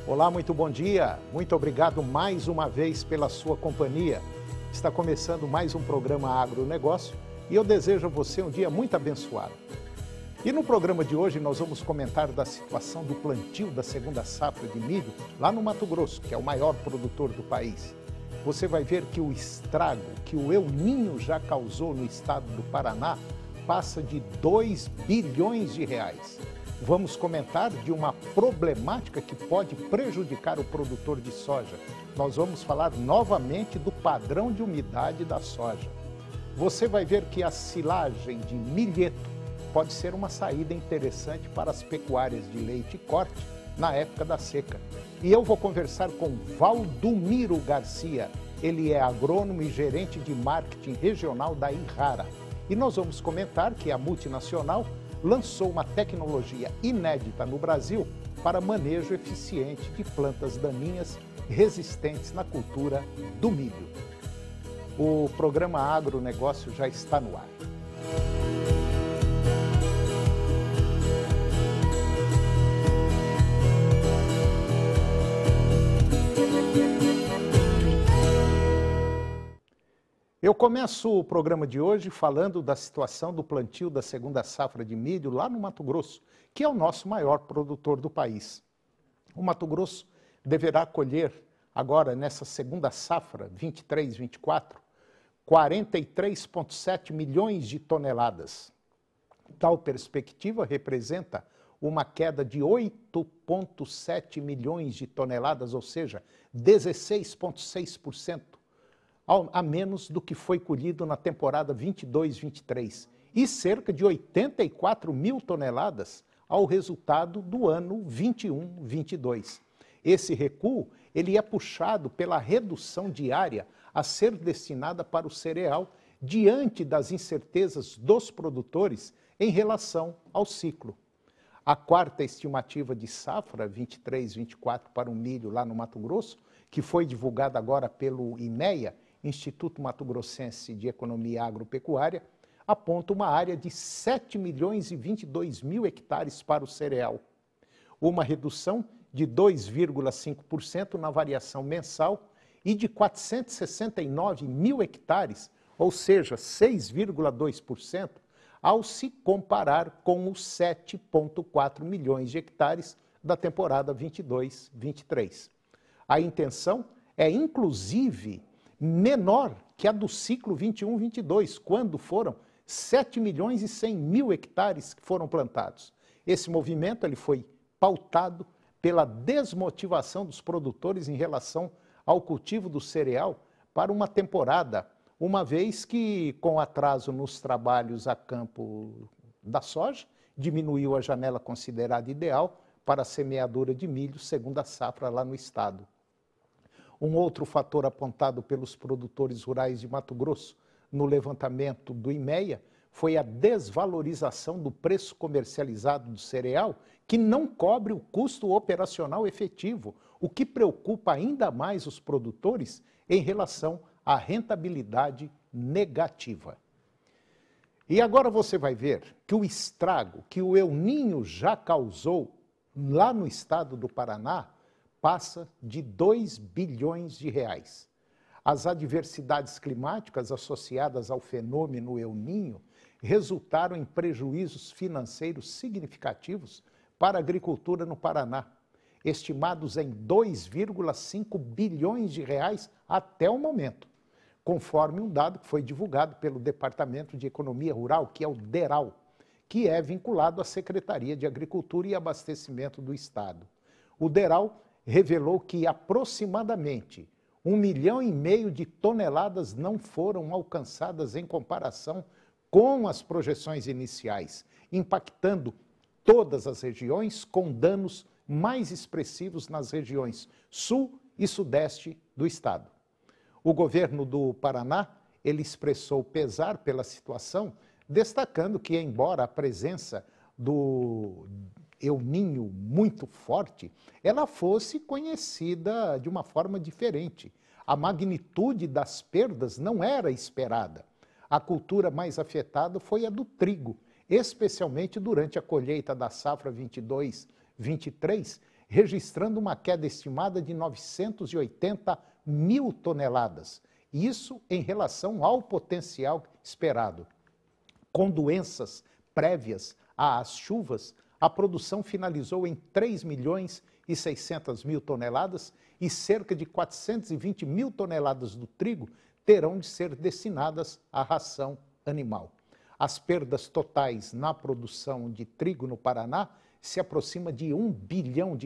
Olá, muito bom dia. Muito obrigado mais uma vez pela sua companhia. Está começando mais um programa Agronegócio e eu desejo a você um dia muito abençoado. E no programa de hoje nós vamos comentar da situação do plantio da segunda safra de milho lá no Mato Grosso, que é o maior produtor do país. Você vai ver que o estrago que o El Niño já causou no estado do Paraná passa de 2 bilhões de reais. Vamos comentar de uma problemática que pode prejudicar o produtor de soja. Nós vamos falar novamente do padrão de umidade da soja. Você vai ver que a silagem de milheto pode ser uma saída interessante para as pecuárias de leite e corte na época da seca. E eu vou conversar com Valdomiro Garcia. Ele é agrônomo e gerente de marketing regional da Irrara. E nós vamos comentar que a multinacional lançou uma tecnologia inédita no Brasil para manejo eficiente de plantas daninhas resistentes na cultura do milho. O programa Agronegócio já está no ar. Eu começo o programa de hoje falando da situação do plantio da segunda safra de milho lá no Mato Grosso, que é o nosso maior produtor do país. O Mato Grosso deverá colher agora, nessa segunda safra, 23-24, 43,7 milhões de toneladas. Tal perspectiva representa uma queda de 8,7 milhões de toneladas, ou seja, 16,6%. A menos do que foi colhido na temporada 22-23 e cerca de 84 mil toneladas ao resultado do ano 21-22. Esse recuo ele é puxado pela redução diária a ser destinada para o cereal diante das incertezas dos produtores em relação ao ciclo. A quarta estimativa de safra 23-24 para o milho lá no Mato Grosso, que foi divulgada agora pelo IMEA, Instituto Mato Grossense de Economia Agropecuária, aponta uma área de 7 milhões e 22 mil hectares para o cereal. Uma redução de 2,5% na variação mensal e de 469 mil hectares, ou seja, 6,2%, ao se comparar com os 7,4 milhões de hectares da temporada 22-23. A intenção é, inclusive, menor que a do ciclo 21-22, quando foram 7 milhões e 100 mil hectares que foram plantados. Esse movimento ele foi pautado pela desmotivação dos produtores em relação ao cultivo do cereal para uma temporada, uma vez que, com atraso nos trabalhos a campo da soja, diminuiu a janela considerada ideal para a semeadura de milho segunda safra lá no estado. Um outro fator apontado pelos produtores rurais de Mato Grosso no levantamento do IMEA foi a desvalorização do preço comercializado do cereal, que não cobre o custo operacional efetivo, o que preocupa ainda mais os produtores em relação à rentabilidade negativa. E agora você vai ver que o estrago que o El Niño já causou lá no estado do Paraná passa de 2 bilhões de reais. As adversidades climáticas associadas ao fenômeno El Niño resultaram em prejuízos financeiros significativos para a agricultura no Paraná, estimados em 2,5 bilhões de reais até o momento, conforme um dado que foi divulgado pelo Departamento de Economia Rural, que é o DERAL, que é vinculado à Secretaria de Agricultura e Abastecimento do Estado. O DERAL revelou que aproximadamente 1,5 milhão de toneladas não foram alcançadas em comparação com as projeções iniciais, impactando todas as regiões, com danos mais expressivos nas regiões sul e sudeste do estado. O governo do Paraná, ele expressou pesar pela situação, destacando que, embora a presença do El Niño muito forte, ela fosse conhecida de uma forma diferente. A magnitude das perdas não era esperada. A cultura mais afetada foi a do trigo, especialmente durante a colheita da safra 22-23, registrando uma queda estimada de 980 mil toneladas. Isso em relação ao potencial esperado. Com doenças prévias às chuvas, a produção finalizou em 3 milhões e 600 mil toneladas e cerca de 420 mil toneladas do trigo terão de ser destinadas à ração animal. As perdas totais na produção de trigo no Paraná se aproxima de R$ 1 bilhão.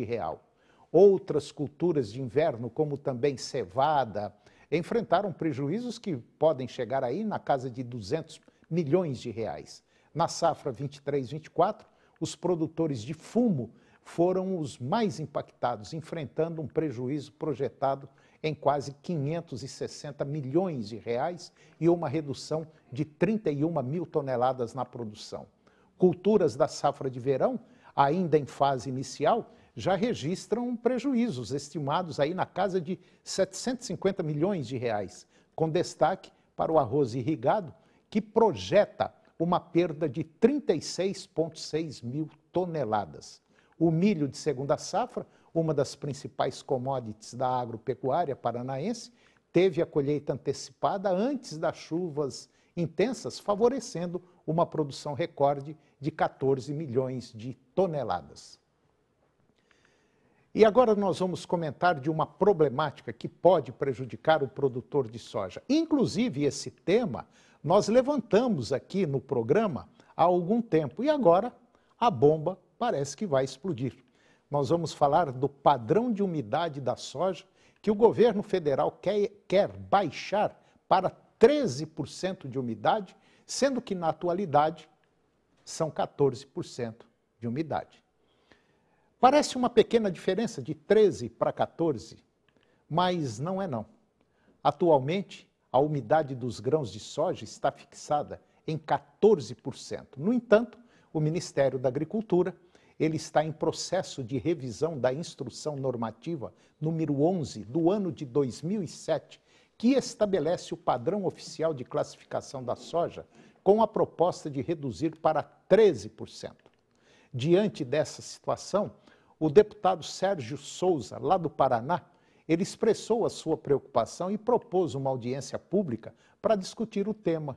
Outras culturas de inverno, como também cevada, enfrentaram prejuízos que podem chegar aí na casa de 200 milhões de reais. Na safra 23-24, os produtores de fumo foram os mais impactados, enfrentando um prejuízo projetado em quase 560 milhões de reais e uma redução de 31 mil toneladas na produção. Culturas da safra de verão, ainda em fase inicial, já registram prejuízos estimados aí na casa de 750 milhões de reais, com destaque para o arroz irrigado, que projeta uma perda de 36,6 mil toneladas. O milho de segunda safra, uma das principais commodities da agropecuária paranaense, teve a colheita antecipada antes das chuvas intensas, favorecendo uma produção recorde de 14 milhões de toneladas. E agora nós vamos comentar de uma problemática que pode prejudicar o produtor de soja. Inclusive, esse tema nós levantamos aqui no programa há algum tempo e agora a bomba parece que vai explodir. Nós vamos falar do padrão de umidade da soja que o governo federal quer baixar para 13% de umidade, sendo que na atualidade são 14% de umidade. Parece uma pequena diferença de 13 para 14, mas não é não. Atualmente, a umidade dos grãos de soja está fixada em 14%. No entanto, o Ministério da Agricultura ele está em processo de revisão da Instrução Normativa número 11 do ano de 2007, que estabelece o padrão oficial de classificação da soja com a proposta de reduzir para 13%. Diante dessa situação, o deputado Sérgio Souza, lá do Paraná, ele expressou a sua preocupação e propôs uma audiência pública para discutir o tema.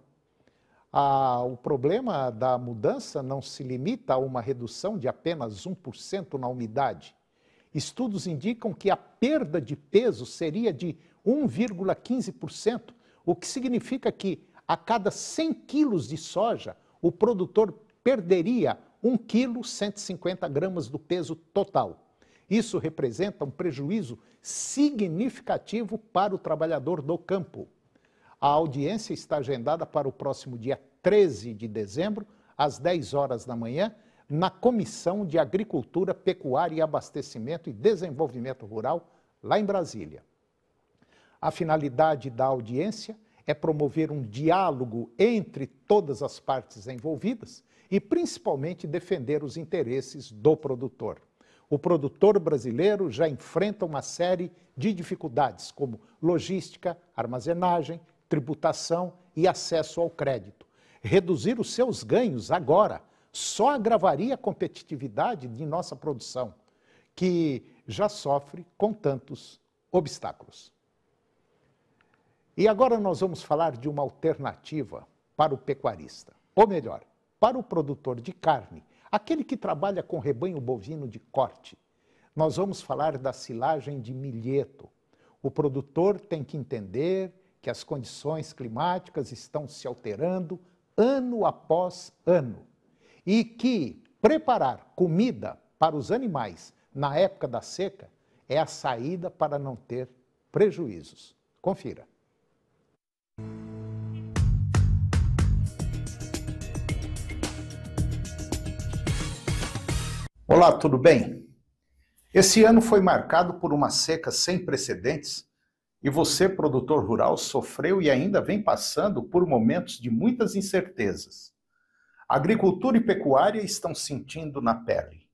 O problema da mudança não se limita a uma redução de apenas 1% na umidade. Estudos indicam que a perda de peso seria de 1,15%, o que significa que a cada 100 quilos de soja, o produtor perderia 1 quilo 150 gramas do peso total. Isso representa um prejuízo significativo para o trabalhador do campo. A audiência está agendada para o próximo dia 13 de dezembro, às 10 horas da manhã, na Comissão de Agricultura, Pecuária e Abastecimento e Desenvolvimento Rural, lá em Brasília. A finalidade da audiência é promover um diálogo entre todas as partes envolvidas e, principalmente, defender os interesses do produtor. O produtor brasileiro já enfrenta uma série de dificuldades, como logística, armazenagem, tributação e acesso ao crédito. Reduzir os seus ganhos agora só agravaria a competitividade de nossa produção, que já sofre com tantos obstáculos. E agora nós vamos falar de uma alternativa para o pecuarista, ou melhor, para o produtor de carne, aquele que trabalha com rebanho bovino de corte. Nós vamos falar da silagem de milheto. O produtor tem que entender que as condições climáticas estão se alterando ano após ano e que preparar comida para os animais na época da seca é a saída para não ter prejuízos. Confira. Olá, tudo bem? Esse ano foi marcado por uma seca sem precedentes e você, produtor rural, sofreu e ainda vem passando por momentos de muitas incertezas. Agricultura e pecuária estão sentindo na pele.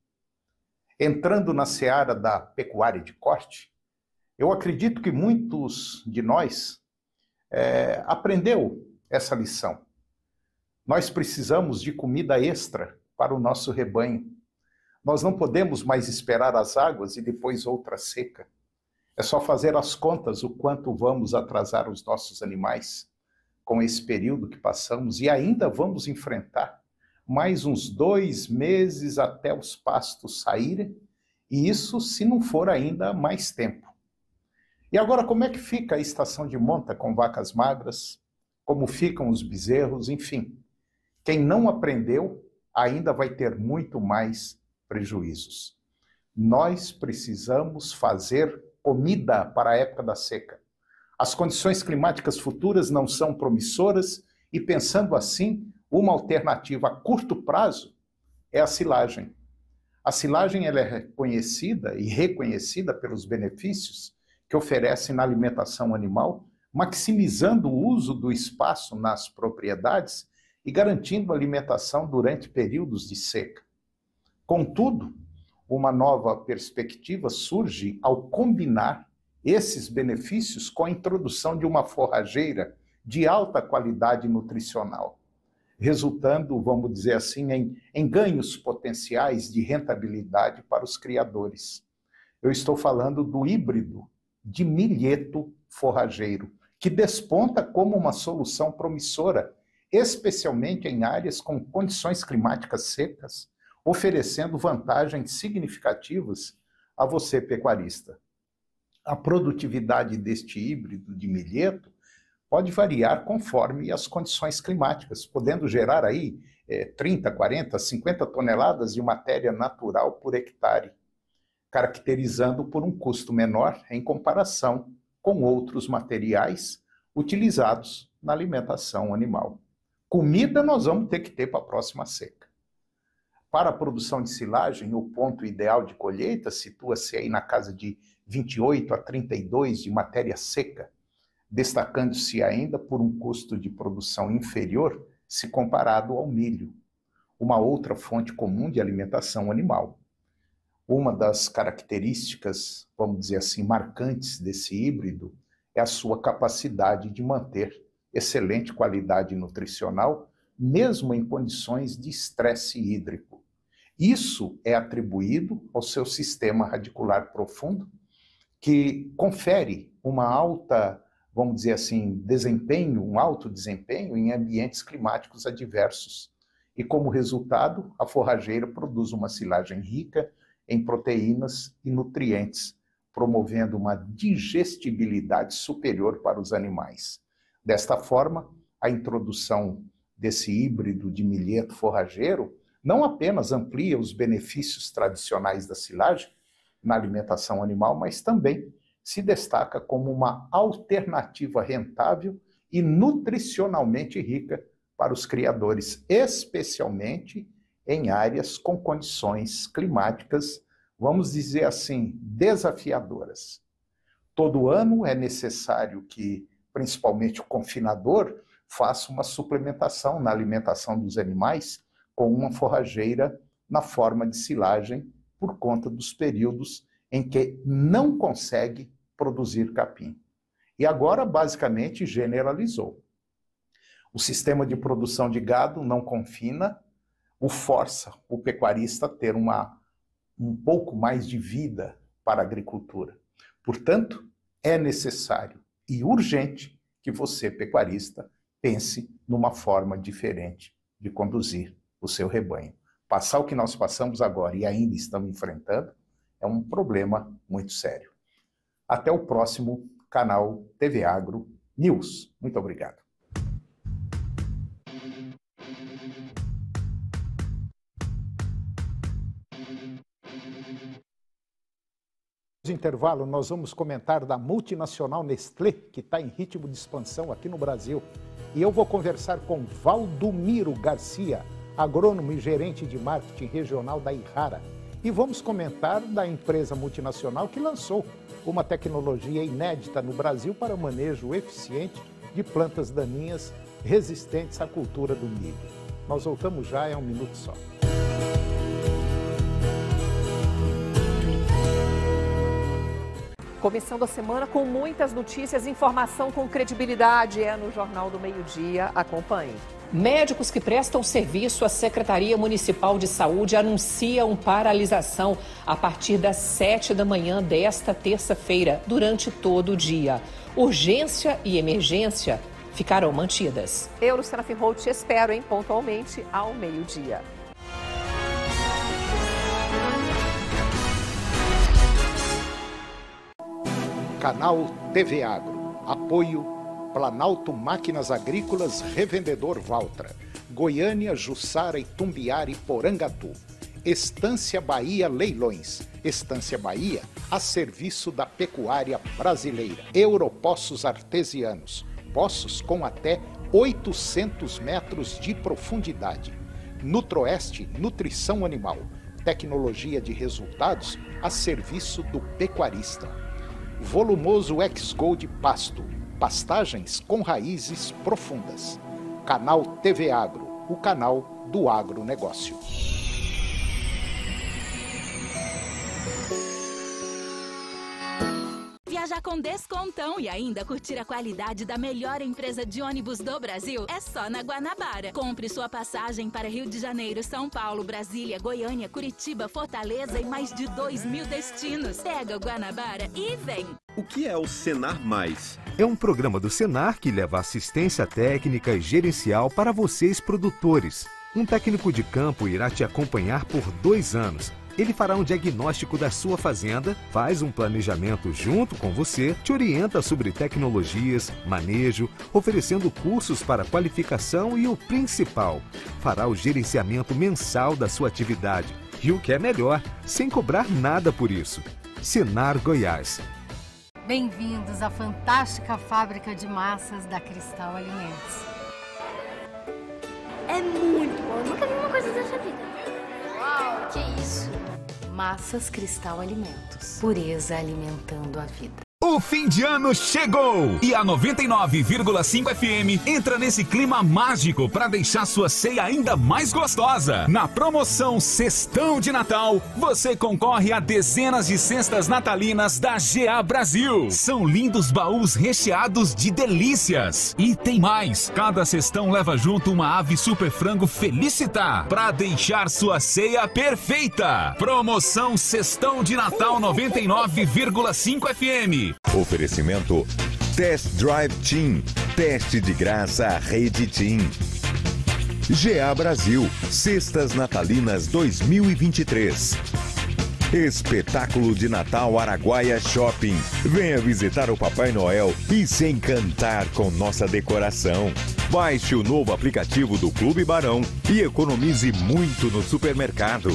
Entrando na seara da pecuária de corte, eu acredito que muitos de nós aprendeu essa lição. Nós precisamos de comida extra para o nosso rebanho. Nós não podemos mais esperar as águas e depois outra seca. É só fazer as contas o quanto vamos atrasar os nossos animais com esse período que passamos e ainda vamos enfrentar mais uns 2 meses até os pastos saírem, e isso se não for ainda mais tempo. E agora, como é que fica a estação de monta com vacas magras? Como ficam os bezerros? Enfim, quem não aprendeu ainda vai ter muito mais prejuízos. Nós precisamos fazer comida para a época da seca. As condições climáticas futuras não são promissoras e, pensando assim, uma alternativa a curto prazo é a silagem. A silagem ela é conhecida e reconhecida pelos benefícios que oferece na alimentação animal, maximizando o uso do espaço nas propriedades e garantindo a alimentação durante períodos de seca. Contudo, uma nova perspectiva surge ao combinar esses benefícios com a introdução de uma forrageira de alta qualidade nutricional, resultando, vamos dizer assim, em ganhos potenciais de rentabilidade para os criadores. Eu estou falando do híbrido de milheto forrageiro, que desponta como uma solução promissora, especialmente em áreas com condições climáticas secas, oferecendo vantagens significativas a você, pecuarista. A produtividade deste híbrido de milheto pode variar conforme as condições climáticas, podendo gerar aí 30, 40, 50 toneladas de matéria natural por hectare, caracterizando por um custo menor em comparação com outros materiais utilizados na alimentação animal. Comida nós vamos ter que ter para a próxima seca. Para a produção de silagem, o ponto ideal de colheita situa-se aí na casa de 28 a 32 de matéria seca, destacando-se ainda por um custo de produção inferior se comparado ao milho, uma outra fonte comum de alimentação animal. Uma das características, vamos dizer assim, marcantes desse híbrido é a sua capacidade de manter excelente qualidade nutricional, mesmo em condições de estresse hídrico. Isso é atribuído ao seu sistema radicular profundo, que confere uma alta, vamos dizer assim, um alto desempenho em ambientes climáticos adversos. E como resultado, a forrageira produz uma silagem rica em proteínas e nutrientes, promovendo uma digestibilidade superior para os animais. Desta forma, a introdução desse híbrido de milheto forrageiro não apenas amplia os benefícios tradicionais da silagem na alimentação animal, mas também se destaca como uma alternativa rentável e nutricionalmente rica para os criadores, especialmente em áreas com condições climáticas, vamos dizer assim, desafiadoras. Todo ano é necessário que, principalmente o confinador, faça uma suplementação na alimentação dos animais com uma forrageira na forma de silagem por conta dos períodos em que não consegue produzir capim. E agora, basicamente, generalizou. O sistema de produção de gado não confina, força o pecuarista a ter um pouco mais de vida para a agricultura. Portanto, é necessário e urgente que você, pecuarista, pense numa forma diferente de conduzir o seu rebanho. Passar o que nós passamos agora e ainda estamos enfrentando é um problema muito sério. Até o próximo canal TV Agro News. Muito obrigado. No intervalo, nós vamos comentar da multinacional Nestlé, que está em ritmo de expansão aqui no Brasil. E eu vou conversar com Valdomiro Garcia, agrônomo e gerente de marketing regional da Ihara. E vamos comentar da empresa multinacional que lançou uma tecnologia inédita no Brasil para o manejo eficiente de plantas daninhas resistentes à cultura do milho. Nós voltamos já, é um minuto só. Começando a semana com muitas notícias, informação com credibilidade é no Jornal do Meio-Dia. Acompanhe. Médicos que prestam serviço à Secretaria Municipal de Saúde anunciam paralisação a partir das 7 da manhã desta terça-feira, durante todo o dia. Urgência e emergência ficarão mantidas. Eu, Luciana Finholt, te espero, pontualmente ao meio-dia. Canal TV Agro. Apoio Planalto Máquinas Agrícolas, Revendedor Valtra. Goiânia, Jussara, Itumbiara e Porangatu. Estância Bahia Leilões. Estância Bahia, a serviço da pecuária brasileira. Europoços Artesianos. Poços com até 800 metros de profundidade. Nutroeste, nutrição animal. Tecnologia de resultados a serviço do pecuarista. Volumoso X-Gold Pasto. Pastagens com raízes profundas. Canal TV Agro, o canal do agronegócio. Viajar com descontão e ainda curtir a qualidade da melhor empresa de ônibus do Brasil é só na Guanabara. Compre sua passagem para Rio de Janeiro, São Paulo, Brasília, Goiânia, Curitiba, Fortaleza e mais de 2.000 destinos. Pega o Guanabara e vem! O que é o Senar Mais? É um programa do Senar que leva assistência técnica e gerencial para vocês produtores. Um técnico de campo irá te acompanhar por 2 anos. Ele fará um diagnóstico da sua fazenda, faz um planejamento junto com você, te orienta sobre tecnologias, manejo, oferecendo cursos para qualificação e o principal, fará o gerenciamento mensal da sua atividade. E o que é melhor, sem cobrar nada por isso. Senar Goiás. Bem-vindos à fantástica fábrica de massas da Cristal Alimentos. É muito bom, eu nunca vi uma coisa dessa vida. Uau, que isso? Massas Cristal Alimentos. Pureza alimentando a vida. O fim de ano chegou e a 99,5 FM entra nesse clima mágico para deixar sua ceia ainda mais gostosa. Na promoção Cestão de Natal, você concorre a dezenas de cestas natalinas da GA Brasil. São lindos baús recheados de delícias. E tem mais, cada cestão leva junto uma ave super frango Felicitar para deixar sua ceia perfeita. Promoção Cestão de Natal 99,5 FM. Oferecimento Test Drive Team. Teste de graça Rede Team. GA Brasil. Cestas Natalinas 2023. Espetáculo de Natal Araguaia Shopping. Venha visitar o Papai Noel e se encantar com nossa decoração. Baixe o novo aplicativo do Clube Barão e economize muito no supermercado.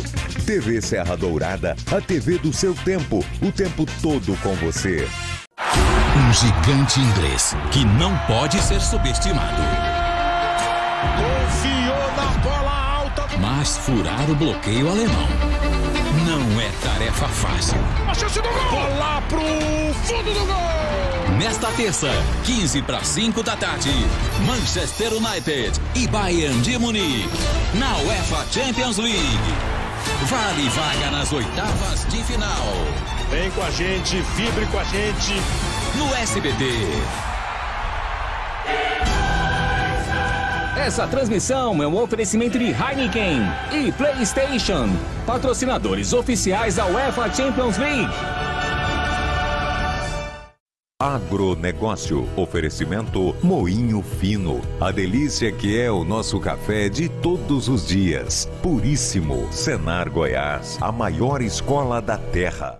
TV Serra Dourada, a TV do seu tempo, o tempo todo com você. Um gigante inglês que não pode ser subestimado. Confiou na bola alta. Mas furar o bloqueio alemão não é tarefa fácil. A chance do gol! Bola pro fundo do gol! Nesta terça, 4:45 da tarde, Manchester United e Bayern de Munique na UEFA Champions League. Vale vaga nas oitavas de final. Vem com a gente, vibre com a gente. No SBT. Essa transmissão é um oferecimento de Heineken e PlayStation, patrocinadores oficiais da UEFA Champions League. Agronegócio. Oferecimento Moinho Fino. A delícia que é o nosso café de todos os dias. Puríssimo. Senar Goiás, a maior escola da terra.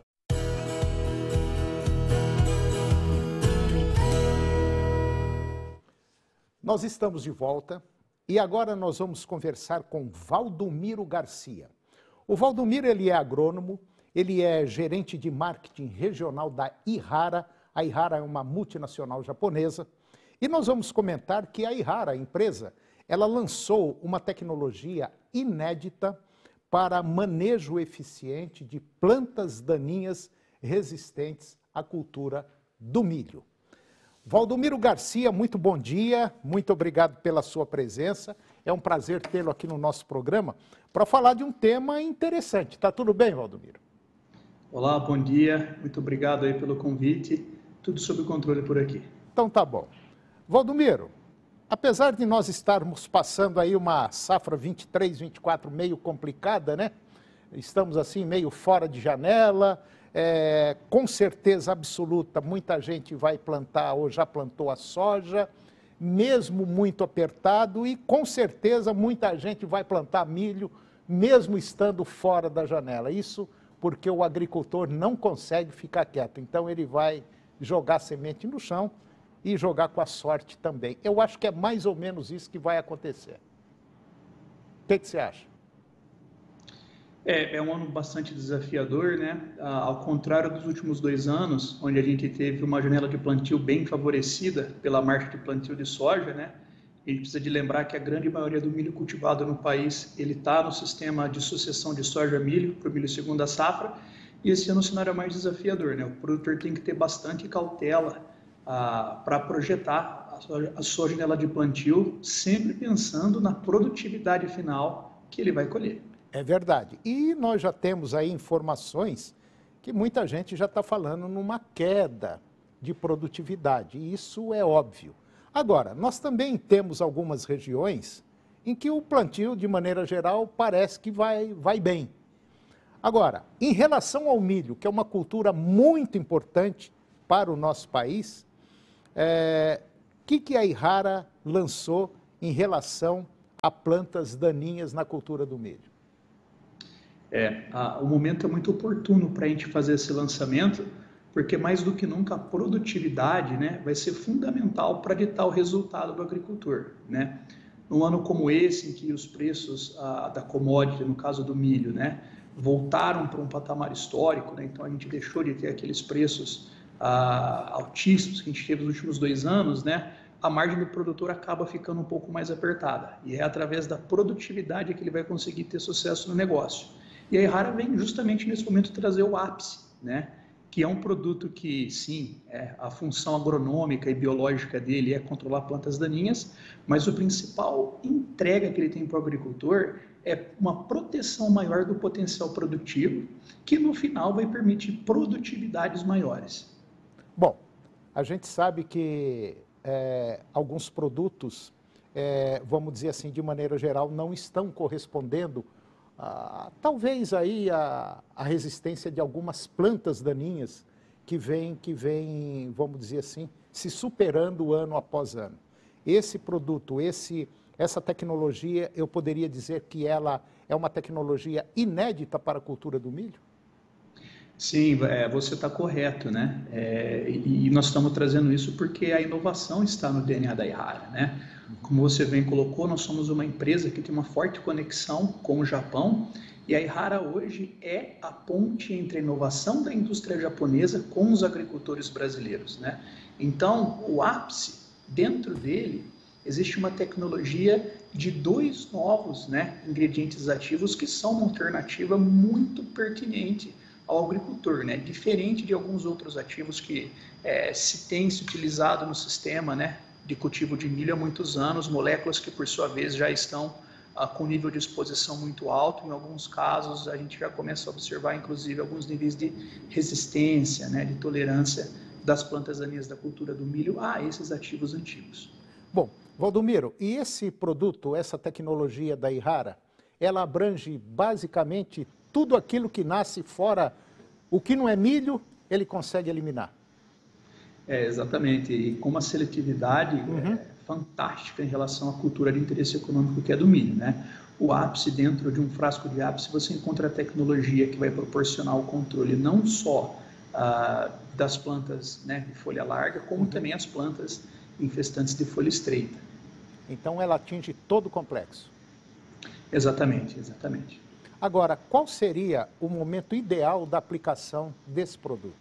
Nós estamos de volta e agora nós vamos conversar com Valdomiro Garcia. O Valdomiro, ele é agrônomo, ele é gerente de marketing regional da Ihara. A Ihara é uma multinacional japonesa. E nós vamos comentar que a Ihara, a empresa, ela lançou uma tecnologia inédita para manejo eficiente de plantas daninhas resistentes à cultura do milho. Valdomiro Garcia, muito bom dia, muito obrigado pela sua presença. É um prazer tê-lo aqui no nosso programa para falar de um tema interessante. Tá tudo bem, Valdomiro? Olá, bom dia. Muito obrigado aí pelo convite. Tudo sob controle por aqui. Então tá bom. Valdomiro, apesar de nós estarmos passando aí uma safra 23, 24 meio complicada, né? Estamos assim meio fora de janela, com certeza absoluta muita gente vai plantar ou já plantou a soja, mesmo muito apertado, e com certeza muita gente vai plantar milho, mesmo estando fora da janela. Isso porque o agricultor não consegue ficar quieto, então ele vai jogar semente no chão e jogar com a sorte também. Eu acho que é mais ou menos isso que vai acontecer. O que você acha? É um ano bastante desafiador, né? Ao contrário dos últimos 2 anos, onde a gente teve uma janela de plantio bem favorecida pela marcha de plantio de soja, né? A gente precisa de lembrar que a grande maioria do milho cultivado no país, ele está no sistema de sucessão de soja-milho, para o milho segunda safra, e esse ano o cenário é mais desafiador, né? O produtor tem que ter bastante cautela para projetar a sua janela de plantio, sempre pensando na produtividade final que ele vai colher. É verdade. E nós já temos aí informações que muita gente já está falando numa queda de produtividade, e isso é óbvio. Agora, nós também temos algumas regiões em que o plantio, de maneira geral, parece que vai bem. Agora, em relação ao milho, que é uma cultura muito importante para o nosso país, o que a Yara lançou em relação a plantas daninhas na cultura do milho? O momento é muito oportuno para a gente fazer esse lançamento, porque mais do que nunca a produtividade, né, vai ser fundamental para ditar o resultado do agricultor, né? Num ano como esse, em que os preços da commodity, no caso do milho, né, voltaram para um patamar histórico, né? Então a gente deixou de ter aqueles preços altíssimos que a gente teve nos últimos 2 anos, né? A margem do produtor acaba ficando um pouco mais apertada, e é através da produtividade que ele vai conseguir ter sucesso no negócio. E a Yara vem justamente nesse momento trazer o ápice, né? Que é um produto que, sim, a função agronômica e biológica dele é controlar plantas daninhas, mas o principal entrega que ele tem para o agricultor é uma proteção maior do potencial produtivo, que no final vai permitir produtividades maiores. Bom, a gente sabe que alguns produtos, vamos dizer assim, de maneira geral, não estão correspondendo talvez aí a resistência de algumas plantas daninhas que vem, vamos dizer assim, se superando ano após ano. Esse produto, essa tecnologia, eu poderia dizer que ela é uma tecnologia inédita para a cultura do milho? Sim, você está correto, né? E nós estamos trazendo isso porque a inovação está no DNA da Yara, né? Como você bem colocou, nós somos uma empresa que tem uma forte conexão com o Japão, e a Yara hoje é a ponte entre a inovação da indústria japonesa com os agricultores brasileiros, né? Então, o ápice, dentro dele, existe uma tecnologia de 2 novos, né, ingredientes ativos que são uma alternativa muito pertinente ao agricultor, né? Diferente de alguns outros ativos que se tem se utilizado no sistema, né, de cultivo de milho há muitos anos, moléculas que por sua vez já estão com nível de exposição muito alto. Em alguns casos a gente já começa a observar inclusive alguns níveis de resistência, né, de tolerância das plantas daninhas da cultura do milho a esses ativos antigos. Bom, Valdomiro, e esse produto, essa tecnologia da Yara, ela abrange basicamente tudo aquilo que nasce fora, o que não é milho, ele consegue eliminar. Exatamente, e com uma seletividade fantástica em relação à cultura de interesse econômico que é do milho, né? O ápice, dentro de um frasco de ápice, você encontra a tecnologia que vai proporcionar o controle não só das plantas, né, de folha larga, como também as plantas infestantes de folha estreita. Então ela atinge todo o complexo. Exatamente, exatamente. Agora, qual seria o momento ideal da aplicação desse produto?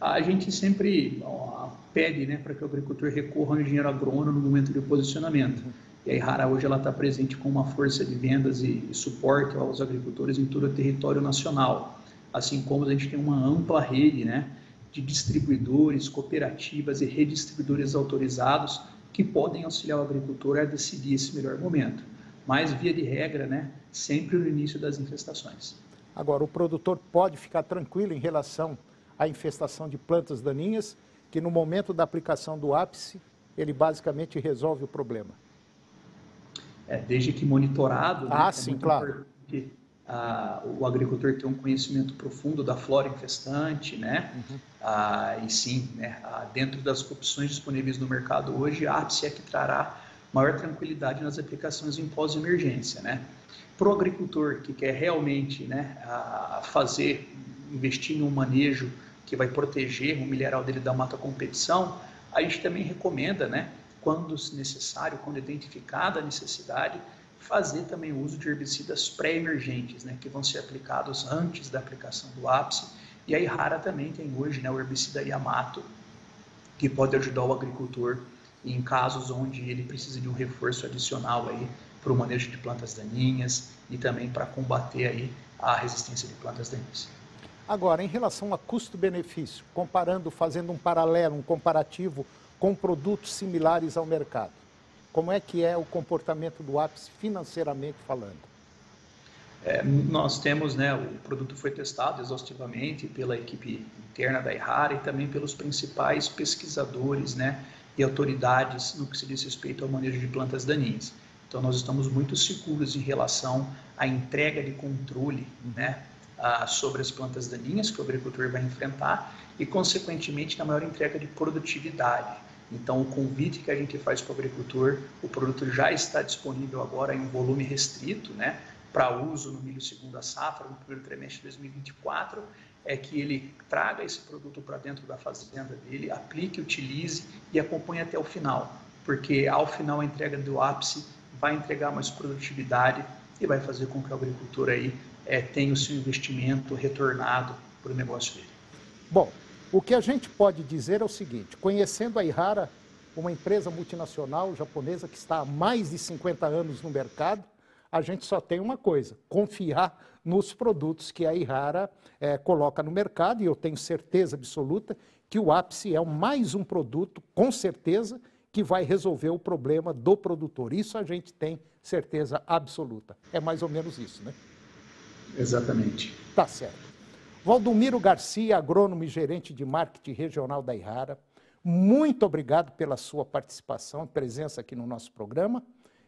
A gente sempre pede, né, para que o agricultor recorra ao engenheiro agrônomo no momento de posicionamento. E a Yara hoje está presente com uma força de vendas e suporte aos agricultores em todo o território nacional. Assim como a gente tem uma ampla rede, né, de distribuidores, cooperativas e redistribuidores autorizados que podem auxiliar o agricultor a decidir esse melhor momento. Mas, via de regra, né, sempre no início das infestações. Agora, o produtor pode ficar tranquilo em relação à infestação de plantas daninhas, que no momento da aplicação do ápice, ele basicamente resolve o problema. Desde que monitorado, né, sim, claro. O agricultor ter um conhecimento profundo da flora infestante, né? E sim, né, dentro das opções disponíveis no mercado hoje, a ápice é que trará maior tranquilidade nas aplicações em pós-emergência, né? Para o agricultor que quer realmente, né, investir em um manejo que vai proteger o milharal dele da mata competição, a gente também recomenda, né, quando necessário, quando identificada a necessidade, fazer também o uso de herbicidas pré-emergentes, né, que vão ser aplicados antes da aplicação do ápice. E a Yara também tem hoje, né, o herbicida Yamato, que pode ajudar o agricultor em casos onde ele precisa de um reforço adicional aí para o manejo de plantas daninhas e também para combater aí a resistência de plantas daninhas. Agora, em relação a custo-benefício, fazendo um paralelo, um comparativo com produtos similares ao mercado, como é que é o comportamento do ápice financeiramente falando? Nós temos, né, o produto foi testado exaustivamente pela equipe interna da Yara e também pelos principais pesquisadores, né, e autoridades no que se diz respeito ao manejo de plantas daninhas. Então, nós estamos muito seguros em relação à entrega de controle, né, sobre as plantas daninhas que o agricultor vai enfrentar e, consequentemente, na maior entrega de produtividade. Então, o convite que a gente faz para o agricultor, o produto já está disponível agora em um volume restrito, né, para uso no milho segunda safra, no primeiro trimestre de 2024, é que ele traga esse produto para dentro da fazenda dele, aplique, utilize e acompanhe até o final, porque ao final a entrega do ápice vai entregar mais produtividade e vai fazer com que o agricultor aí tenha o seu investimento retornado para o negócio dele. Bom, o que a gente pode dizer é o seguinte, conhecendo a Yara, uma empresa multinacional japonesa que está há mais de 50 anos no mercado, a gente só tem uma coisa, confiar nos produtos que a Yara coloca no mercado, e eu tenho certeza absoluta que o ápice é mais um produto, com certeza, que vai resolver o problema do produtor. Isso a gente tem certeza absoluta. É mais ou menos isso, né? Exatamente. Tá certo. Valdomiro Garcia, agrônomo e gerente de marketing regional da Yara, muito obrigado pela sua participação e presença aqui no nosso programa.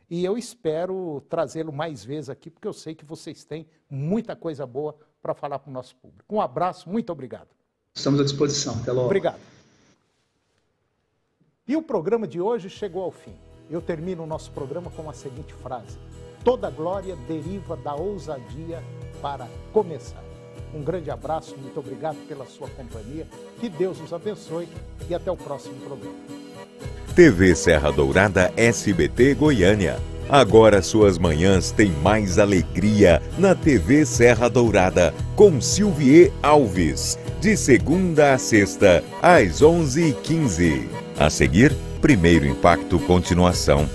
E eu espero trazê-lo mais vezes aqui, porque eu sei que vocês têm muita coisa boa para falar para o nosso público. Um abraço, muito obrigado. Estamos à disposição. Até logo. Obrigado. E o programa de hoje chegou ao fim. Eu termino o nosso programa com a seguinte frase: toda glória deriva da ousadia para começar. Um grande abraço, muito obrigado pela sua companhia, que Deus os abençoe e até o próximo programa. TV Serra Dourada SBT Goiânia. Agora suas manhãs têm mais alegria na TV Serra Dourada, com Silvier Alves, de segunda a sexta, às 11h15. A seguir, Primeiro Impacto Continuação.